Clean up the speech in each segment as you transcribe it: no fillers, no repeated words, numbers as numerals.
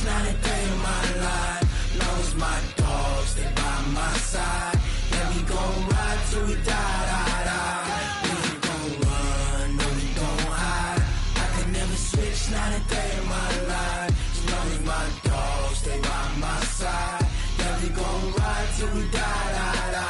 switch, not a day in my life. Long as my dogs, they by my side. Yeah, we gon' ride till we die, die, die. We ain't gon' run, no, we gon' hide. I can never switch, not a day in my life. As long as my dogs, they by my side. Yeah, we gon' ride till we die, die, die.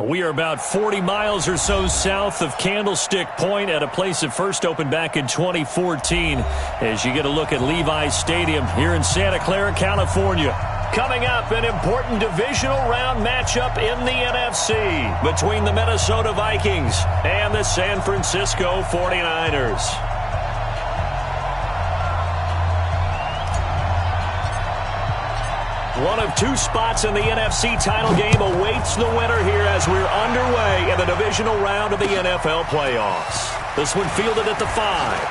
We are about 40 miles or so south of Candlestick Point at a place that first opened back in 2014 as you get a look at Levi's Stadium here in Santa Clara, California. Coming up, an important divisional round matchup in the NFC between the Minnesota Vikings and the San Francisco 49ers. One of two spots in the NFC title game awaits the winner here as we're underway in the divisional round of the NFL playoffs. This one fielded at the 5.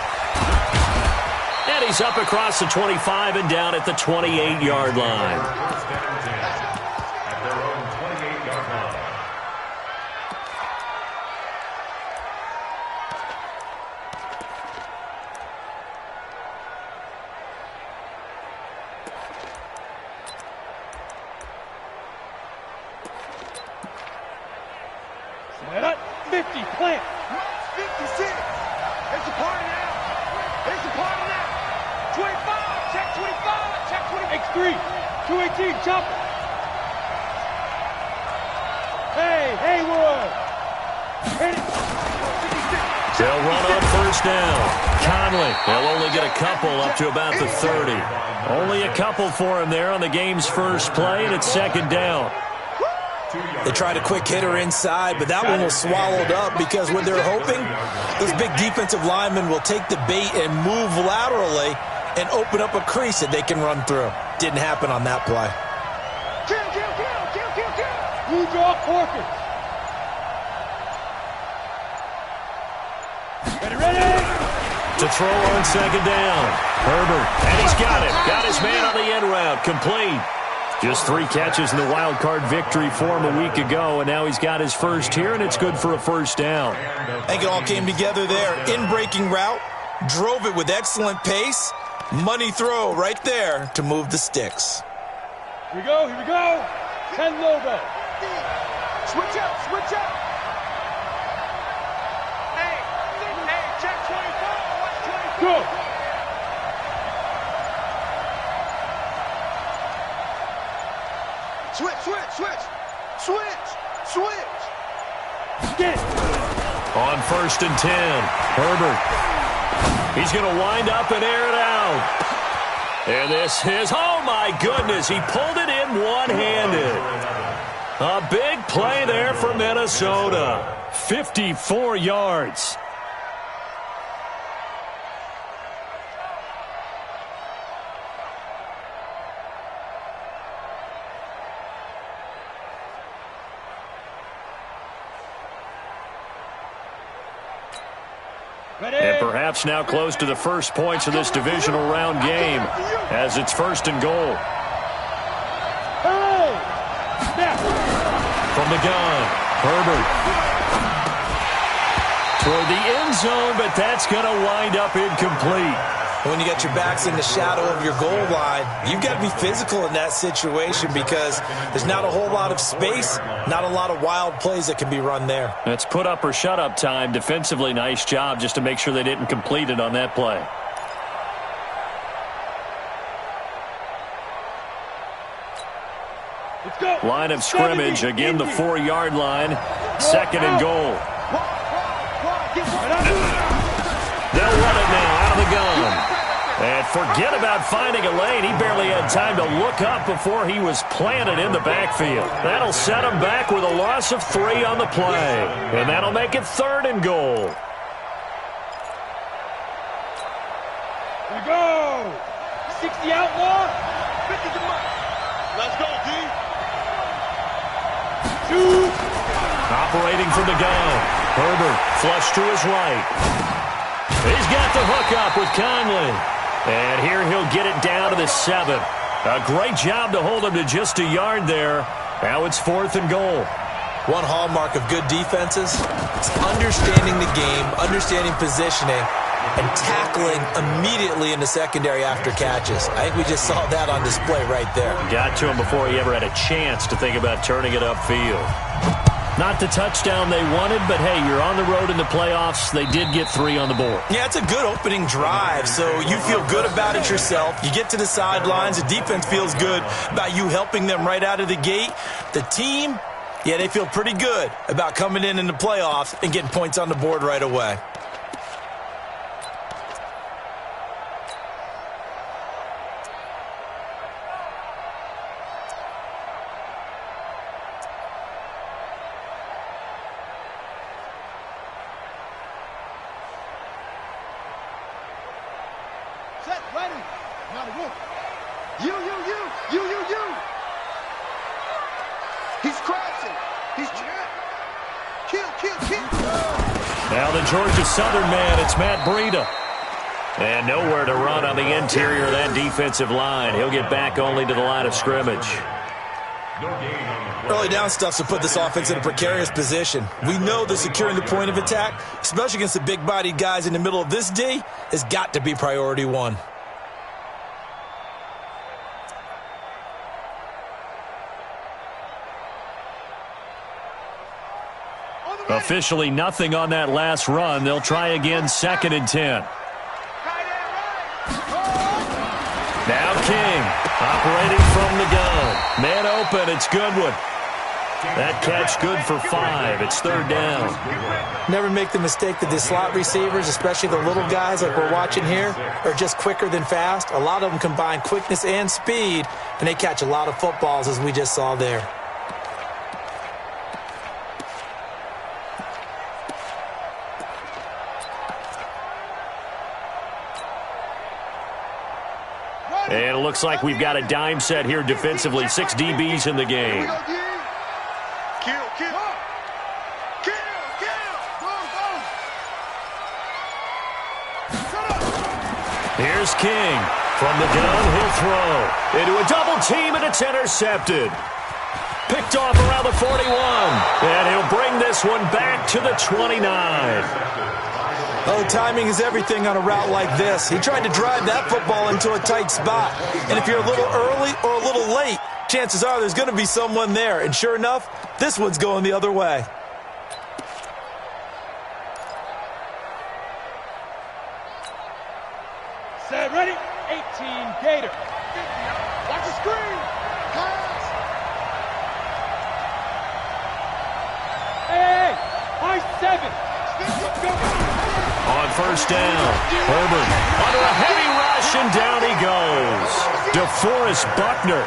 And he's up across the 25 and down at the 28-yard line. Set up, 50, plant. 56. It's a party now. It's a party now. 25, check 25, check 20. X3, 218, chopper. Hey, Haywood. Hit it. 56. They'll run on first down. Conley, they'll only get a couple up to about the 30. Only a couple for him there on the game's first play, and it's second down. They tried a quick hitter inside, but that one was swallowed up because what they're hoping, those big defensive linemen will take the bait and move laterally and open up a crease that they can run through. Didn't happen on that play. Kill. Blue draw, Corker. Ready. To throw on second down. Herbert, and he's got it. Got his man on the end route. Complete. Just 3 catches in the wild card victory for him a week ago, and now he's got his first here, and it's good for a first down. I think it all came together there. In-breaking route, drove it with excellent pace. Money throw right there to move the sticks. Here we go. 10 logo. Switch up. Hey, check 24. What's 24? Go. Switch. Get it. On first and 10, Herbert. He's going to wind up and air it out. And this is, oh my goodness, he pulled it in one-handed. A big play there for Minnesota. 54 yards. And perhaps now close to the first points of this divisional round game as it's first and goal. From the gun, Herbert. Toward the end zone, but that's going to wind up incomplete. When you got your backs in the shadow of your goal line, you've got to be physical in that situation because there's not a whole lot of space, not a lot of wild plays that can be run there. That's put up or shut up time. Defensively, nice job just to make sure they didn't complete it on that play. Let's go. Line of scrimmage, again the 4-yard line, second and goal. They'll run it now out of the gun. And forget about finding a lane. He barely had time to look up before he was planted in the backfield. That'll set him back with a loss of 3 on the play. And that'll make it third and goal. Here we go. 60 outlaw. 50 to money. Let's go, D. Shoot. Operating from the gun. Herbert flush to his right. He's got the hook up with Conley. And here he'll get it down to the 7. A great job to hold him to just a yard there. Now it's 4th and goal. One hallmark of good defenses is understanding the game, understanding positioning, and tackling immediately in the secondary after catches. I think we just saw that on display right there. Got to him before he ever had a chance to think about turning it upfield. Not the touchdown they wanted, but hey, you're on the road in the playoffs. They did get 3 on the board. Yeah, it's a good opening drive, so you feel good about it yourself. You get to the sidelines. The defense feels good about you helping them right out of the gate. The team, yeah, they feel pretty good about coming in the playoffs and getting points on the board right away. Now the Georgia Southern man, it's Matt Breida. And nowhere to run on the interior of that defensive line. He'll get back only to the line of scrimmage. Early down stuff to put this offense in a precarious position. We know that securing the point of attack, especially against the big-bodied guys in the middle of this D, has got to be priority 1. Officially nothing on that last run. They'll try again, 2nd and 10. Now King, operating from the gun. Man open, it's Goodwin. That catch good for 5. It's 3rd down. Never make the mistake that the slot receivers, especially the little guys like we're watching here, are just quicker than fast. A lot of them combine quickness and speed, and they catch a lot of footballs, as we just saw there. And it looks like we've got a dime set here defensively. 6 DBs in the game. Here's King. From the gun, he'll throw. Into a double team, and it's intercepted. Picked off around the 41. And he'll bring this one back to the 29. Oh, timing is everything on a route like this. He tried to drive that football into a tight spot. And if you're a little early or a little late, chances are there's going to be someone there. And sure enough, this one's going the other way. Set, ready? 18, Gator. Watch the screen. Pass. Hey, high 7. On 1st down, Herbert under a heavy rush, and down he goes. DeForest Buckner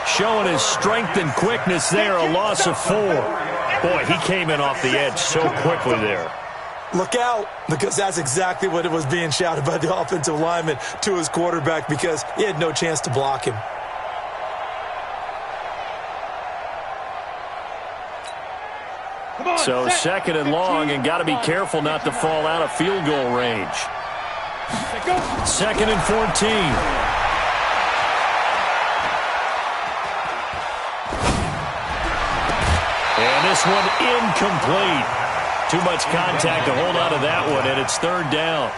showing his strength and quickness there, a loss of 4. Boy, he came in off the edge so quickly there. Look out, because that's exactly what it was being shouted by the offensive lineman to his quarterback, because he had no chance to block him. So 2nd and long, and got to be careful not to fall out of field goal range. 2nd and 14. And this one incomplete. Too much contact to hold on to that one, and it's 3rd down.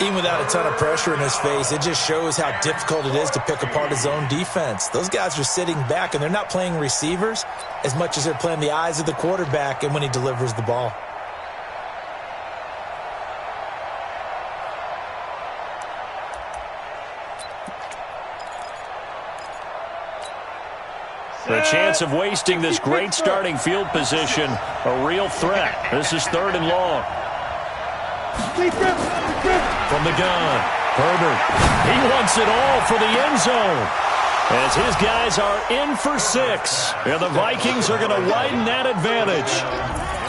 Even without a ton of pressure in his face, it just shows how difficult it is to pick apart his own defense. Those guys are sitting back, and they're not playing receivers as much as they're playing the eyes of the quarterback and when he delivers the ball. The chance of wasting this great starting field position, a real threat. This is 3rd and long. From the gun, Herbert. He wants it all for the end zone. As his guys are in for 6. And the Vikings are going to widen that advantage.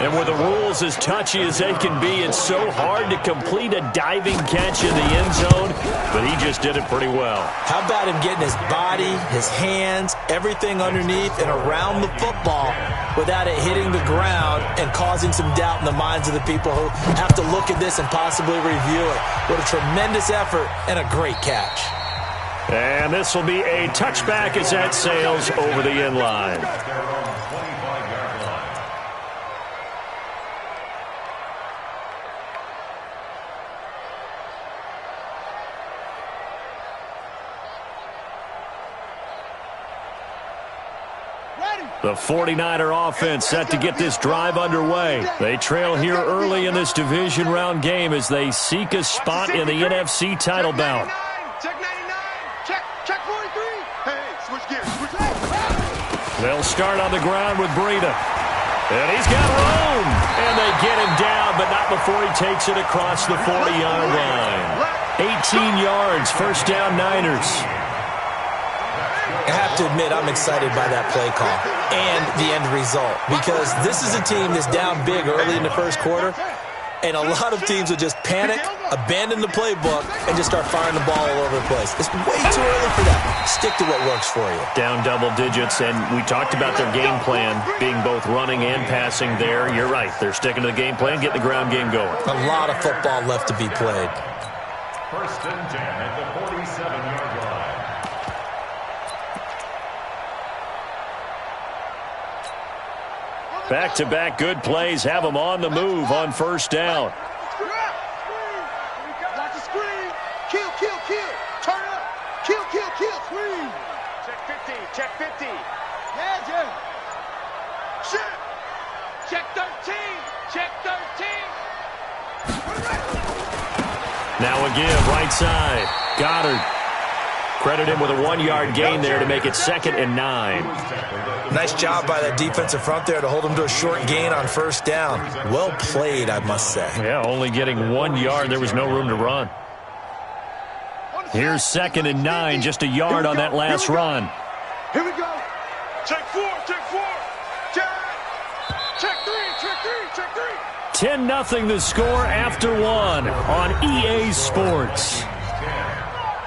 And with the rules as touchy as they can be, it's so hard to complete a diving catch in the end zone, but he just did it pretty well. How about him getting his body, his hands, everything underneath and around the football without it hitting the ground and causing some doubt in the minds of the people who have to look at this and possibly review it. What a tremendous effort and a great catch. And this will be a touchback as that sails over the end line. The 49er offense set to get this drive underway. They trail here early in this division round game as they seek a spot in the NFC title bout. Check 99. Check 43. Hey, switch gears. They'll start on the ground with Breida. And he's got room. And they get him down, but not before he takes it across the 40-yard line. 18 yards, first down Niners. I have to admit, I'm excited by that play call and the end result because this is a team that's down big early in the first quarter, and a lot of teams will just panic, abandon the playbook, and just start firing the ball all over the place. It's way too early for that. Stick to what works for you. Down double digits, and we talked about their game plan being both running and passing there. You're right. They're sticking to the game plan, getting the ground game going. A lot of football left to be played. First and 10 at the 47-yard line. Back-to-back good plays have them on the move on first down. Watch the screen. Kill. Turn up. Kill. Screen. Check 50. Yeah. Shit. Check 13. Now a give, right side. Goddard. Credit him with a 1-yard gain there to make it 2nd and 9. Nice job by that defensive front there to hold him to a short gain on first down. Well played, I must say. Yeah, only getting 1 yard. There was no room to run. Here's 2nd and 9, just a yard on that last run. Here we go. Check 4. Check 3. 10-0 the score after 1 on EA Sports.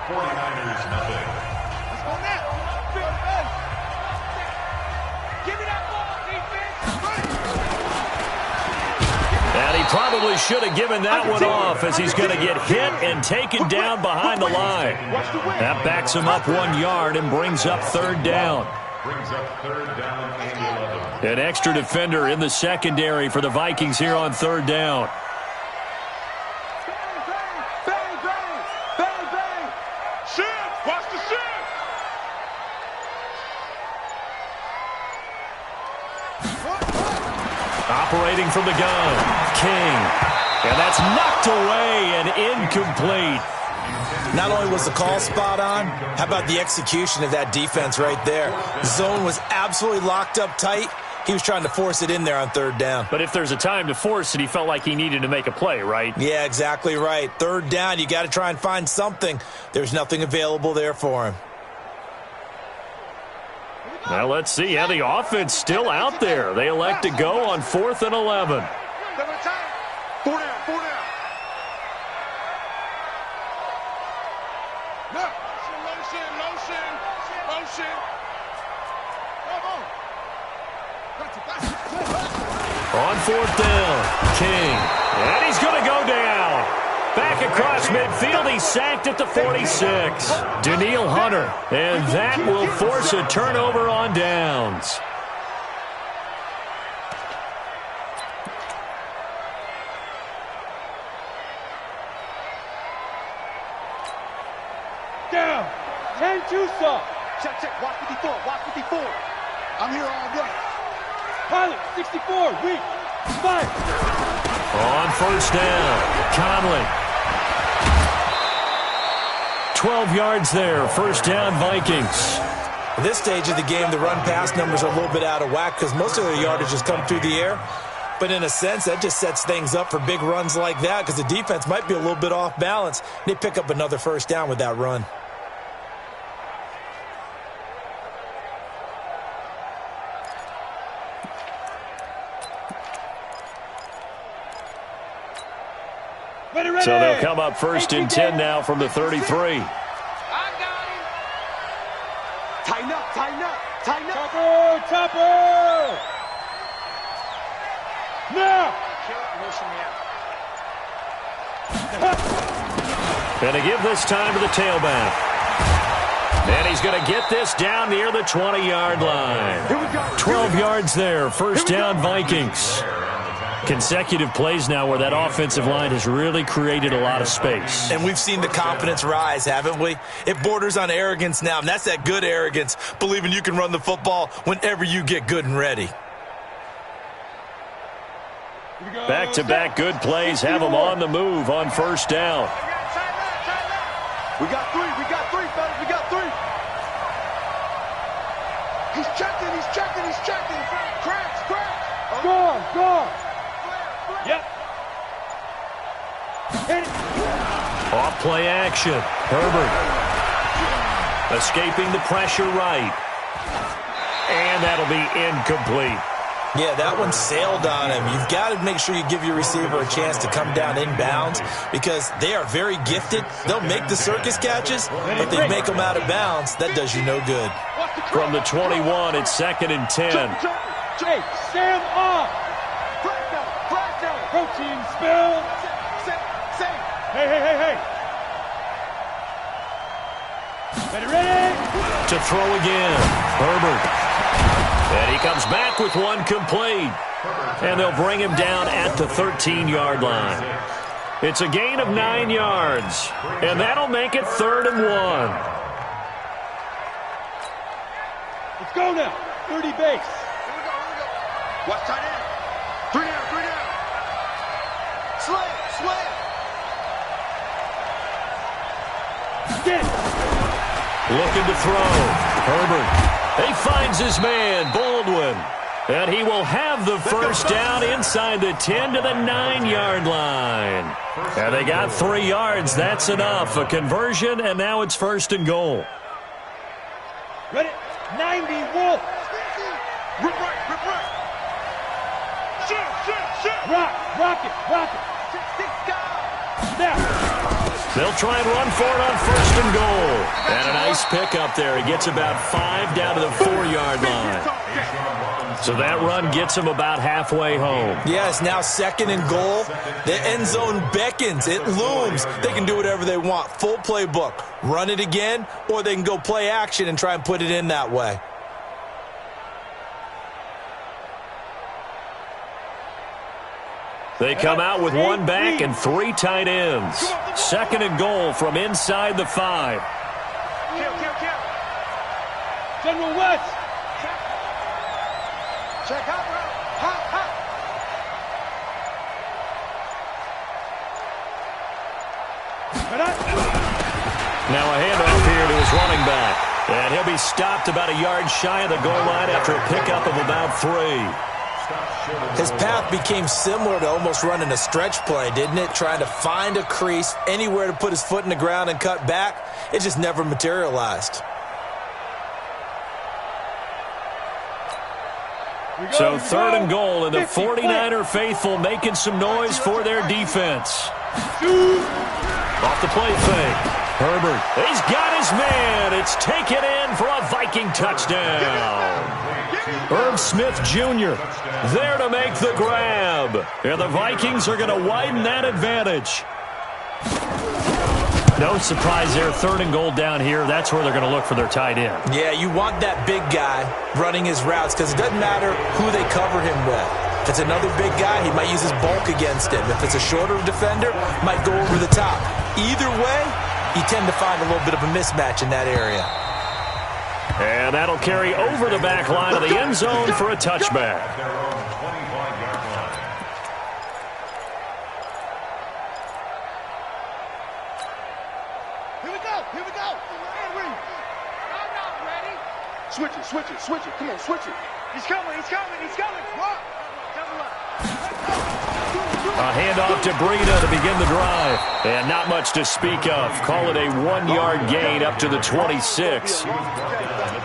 49ers nothing. Let's go now. Give me that ball, defense. And he probably should have given that one off as he's going to get hit and taken down behind the line. That backs him up 1 yard and brings up 3rd down. Brings up 3rd down and 11. An extra defender in the secondary for the Vikings here on 3rd down. Watch the shit. Operating from the gun, King. And that's knocked away and incomplete. Not only was the call spot on, how about the execution of that defense right there? The zone was absolutely locked up tight. He was trying to force it in there on 3rd down. But if there's a time to force it, he felt like he needed to make a play, right? Yeah, exactly right. 3rd down, you got to try and find something. There's nothing available there for him. Now let's see how the offense still out there. They elect to go on 4th and 11. Four down. Look. Motion. Come on. On 4th down, King. And he's going to go down. Back across midfield, he's sacked at the 46. Danielle Hunter. And that will force a turnover on downs. Down. 10-2 soft. Check. Watch 54. I'm here all day. Pilot, 64, weak. Fire. On first down, Conley. 12 yards there, first down Vikings. At this stage of the game, the run-pass numbers are a little bit out of whack because most of their yardage has come through the air. But in a sense, that just sets things up for big runs like that because the defense might be a little bit off balance. They pick up another first down with that run. So they'll come up first and 10 now from the 33. I got him. Tighten up, tighten up, tighten up. Topper. Now. And to give this time to the tailback. And he's going to get this down near the 20-yard line. 12 yards there. First down, Vikings. Consecutive plays now where that offensive line has really created a lot of space. And we've seen the confidence rise, haven't we? It borders on arrogance now, and that's that good arrogance, believing you can run the football whenever you get good and ready. Back-to-back good plays have them on the move on first down. We got three, fellas, we got three. He's checking. Cracks. Gone. Yep. Hit it. Off play action. Herbert. Escaping the pressure right. And that'll be incomplete. Yeah, that one sailed on him. You've got to make sure you give your receiver a chance to come down inbounds because they are very gifted. They'll make the circus catches, but they make them out of bounds. That does you no good. From the 21, it's 2nd and 10. Jay, Sam off. Flag down. Protein spill. Hey. Ready? To throw again. Herbert. And he comes back with one complete. And they'll bring him down at the 13-yard line. It's a gain of 9 yards. And that'll make it 3rd and 1. Let's go now. 30 base. Here we go. Watch tight end. 3 down. Slam. Get it. Looking to throw. Herbert. He finds his man, Baldwin. And he will have the first down inside the 10 to the 9-yard line. And they got 3 yards. That's enough. A conversion, and now it's 1st and goal. Ready? 90, Wolf. Rip right. Shit. Rock it. Now. They'll try and run for it on 1st and goal. And a nice pickup there. He gets about 5 down to the 4-yard line. So that run gets him about halfway home. Yeah, it's now 2nd and goal. The end zone beckons. It looms. They can do whatever they want. Full playbook. Run it again, or they can go play action and try and put it in that way. They come out with 1 back and 3 tight ends. 2nd and goal from inside the 5. Kill. General West. Check out, bro. Hot. Now a handoff here to his running back. And he'll be stopped about a yard shy of the goal line after a pickup of about 3. His path became similar to almost running a stretch play, didn't it? Trying to find a crease, anywhere to put his foot in the ground and cut back. It just never materialized. So 3rd and goal, and the 49er faithful making some noise for their defense. Off the play fake. Herbert, he's got his man. It's taken in for a Viking touchdown. Herb Smith Jr. there to make the grab. And the Vikings are going to widen that advantage. No surprise there. 3rd and goal down here. That's where they're going to look for their tight end. Yeah, you want that big guy running his routes because it doesn't matter who they cover him with. If it's another big guy, he might use his bulk against him. If it's a shorter defender, might go over the top. Either way, you tend to find a little bit of a mismatch in that area. And that'll carry over the back line of the end zone for a touchback. Here we go. I'm not ready. Switch it. Come on, switch it. He's coming. Run. A handoff to Breida to begin the drive. And not much to speak of. Call it a 1-yard gain up to the 26.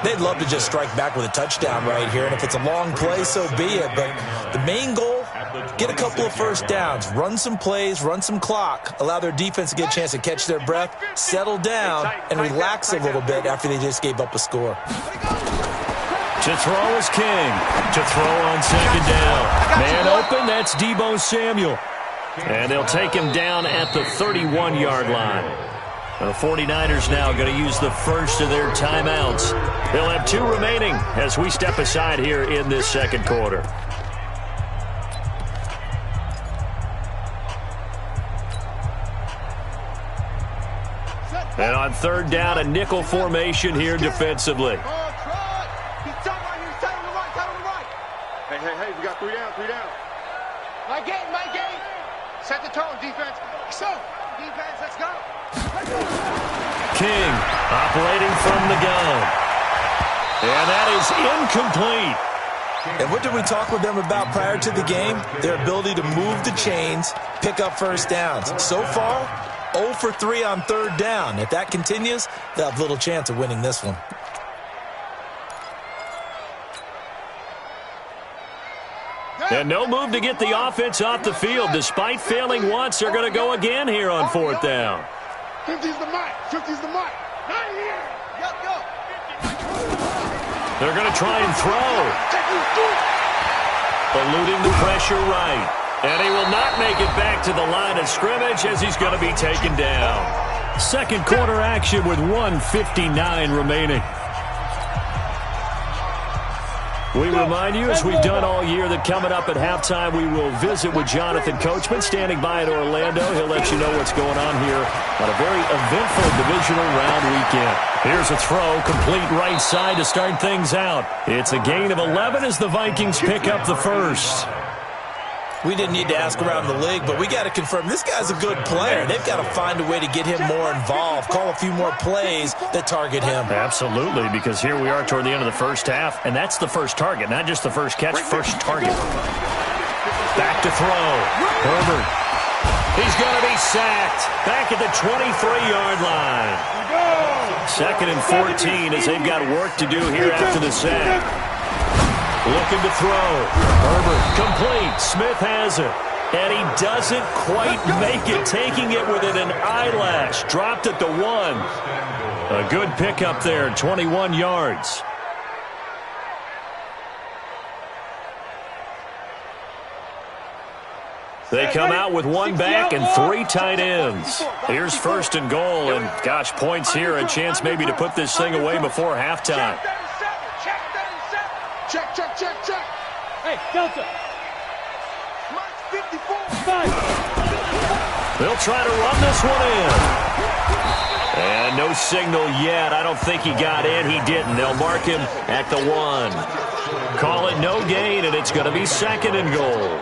They'd love to just strike back with a touchdown right here. And if it's a long play, so be it. But the main goal, get a couple of first downs, run some plays, run some clock, allow their defense to get a chance to catch their breath, settle down, and relax a little bit after they just gave up a score. To throw is King. To throw on second down. Man open, that's Deebo Samuel. And they'll take him down at the 31-yard line. The 49ers now going to use the first of their timeouts. They'll have 2 remaining as we step aside here in this second quarter. And on third down, a nickel formation here defensively. Hey, we got 3 down, 3 down. My game. Set the tone, defense. So, defense, let's go. King operating from the gun. And that is incomplete. And what did we talk with them about prior to the game? Their ability to move the chains, pick up first downs. So far, 0 for 3 on third down. If that continues, they'll have little chance of winning this one. And no move to get the offense off the field. Despite failing once, they're going to go again here on fourth down. 50's the mic. 50's the mic. Not here. Go. They're going to try and throw. Eluding the pressure right. And he will not make it back to the line of scrimmage as he's going to be taken down. Second quarter action with 1:59 remaining. We remind you, as we've done all year, that coming up at halftime, we will visit with Jonathan Coachman, standing by in Orlando. He'll let you know what's going on here on a very eventful divisional round weekend. Here's a throw, complete right side to start things out. It's a gain of 11 as the Vikings pick up the first. We didn't need to ask around the league, but we got to confirm this guy's a good player. They've got to find a way to get him more involved, call a few more plays that target him. Absolutely, because here we are toward the end of the first half, and that's the first target, not just the first catch, first target. Back to throw. Herbert. He's going to be sacked. Back at the 23-yard line. 2nd and 14 as they've got work to do here after the sack. Looking to throw. Herbert complete. Smith has it. And he doesn't quite make it. Taking it within an eyelash. Dropped at the 1. A good pickup there. 21 yards. They come out with 1 back and 3 tight ends. Here's 1st and goal. And, gosh, points here. A chance maybe to put this thing away before halftime. Check. Hey, Delta. 54. They'll try to run this one in. And no signal yet. I don't think he got in. He didn't. They'll mark him at the 1. Call it no gain, and it's going to be 2nd and goal.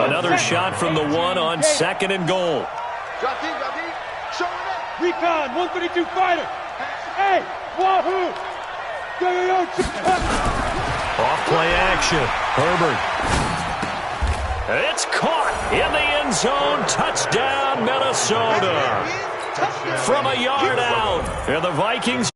Another shot from the 1 on 2nd and goal. Recon, 132 fighter. Hey, wahoo. Off play action. Herbert. It's caught in the end zone. Touchdown, Minnesota. From a yard out. And the Vikings